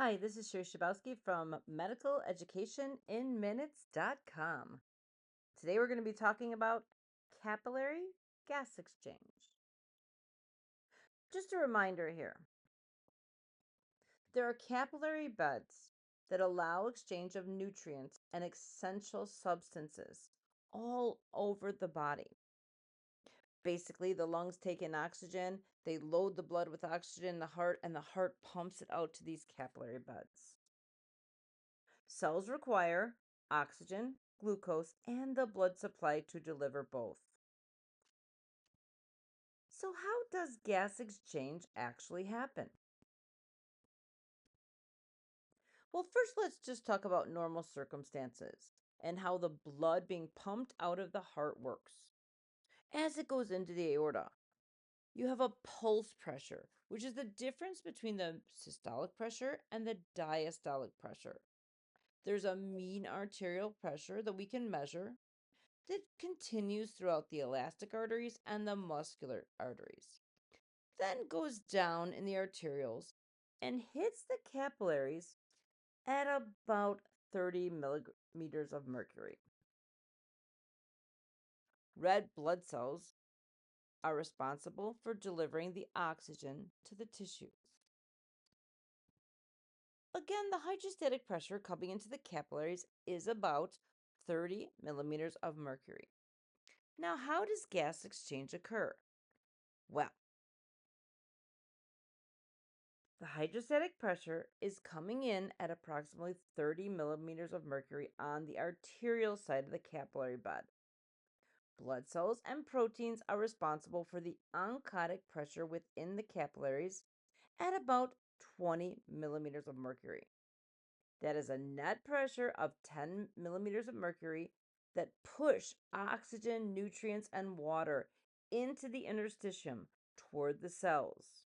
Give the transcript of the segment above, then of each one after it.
Hi, this is Sherry Shabowski from medicaleducationinminutes.com. Today we're going to be talking about capillary gas exchange. Just a reminder here, there are capillary beds that allow exchange of nutrients and essential substances all over the body. Basically, the lungs take in oxygen, they load the blood with oxygen in the heart, and the heart pumps it out to these capillary beds. Cells require oxygen, glucose, and the blood supply to deliver both. So, how does gas exchange actually happen? Well, first, let's just talk about normal circumstances and how the blood being pumped out of the heart works. As it goes into the aorta, you have a pulse pressure, which is the difference between the systolic pressure and the diastolic pressure. There's a mean arterial pressure that we can measure that continues throughout the elastic arteries and the muscular arteries, then goes down in the arterioles and hits the capillaries at about 30 millimeters of mercury. Red blood cells are responsible for delivering the oxygen to the tissues. Again, the hydrostatic pressure coming into the capillaries is about 30 millimeters of mercury. Now, how does gas exchange occur? Well, the hydrostatic pressure is coming in at approximately 30 millimeters of mercury on the arterial side of the capillary bed. Blood cells and proteins are responsible for the oncotic pressure within the capillaries at about 20 millimeters of mercury. That is a net pressure of 10 millimeters of mercury that push oxygen, nutrients, and water into the interstitium toward the cells.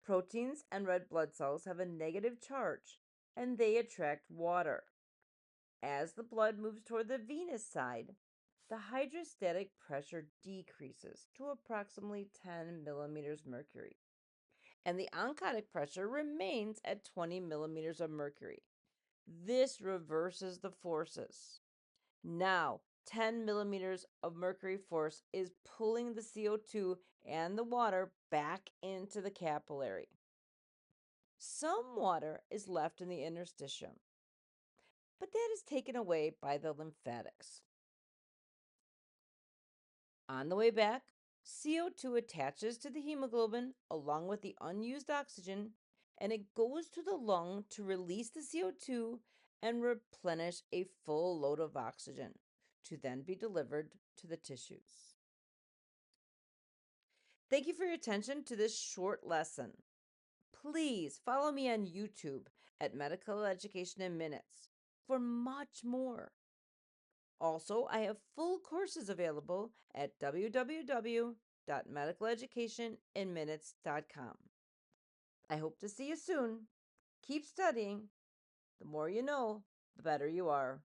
Proteins and red blood cells have a negative charge and they attract water. As the blood moves toward the venous side, the hydrostatic pressure decreases to approximately 10 millimeters mercury, and the oncotic pressure remains at 20 millimeters of mercury. This reverses the forces. Now, 10 millimeters of mercury force is pulling the CO2 and the water back into the capillary. Some water is left in the interstitium, but that is taken away by the lymphatics. On the way back, CO2 attaches to the hemoglobin along with the unused oxygen, and it goes to the lung to release the CO2 and replenish a full load of oxygen to then be delivered to the tissues. Thank you for your attention to this short lesson. Please follow me on YouTube at Medical Education in Minutes for much more. Also, I have full courses available at www.medicaleducationinminutes.com. I hope to see you soon. Keep studying. The more you know, the better you are.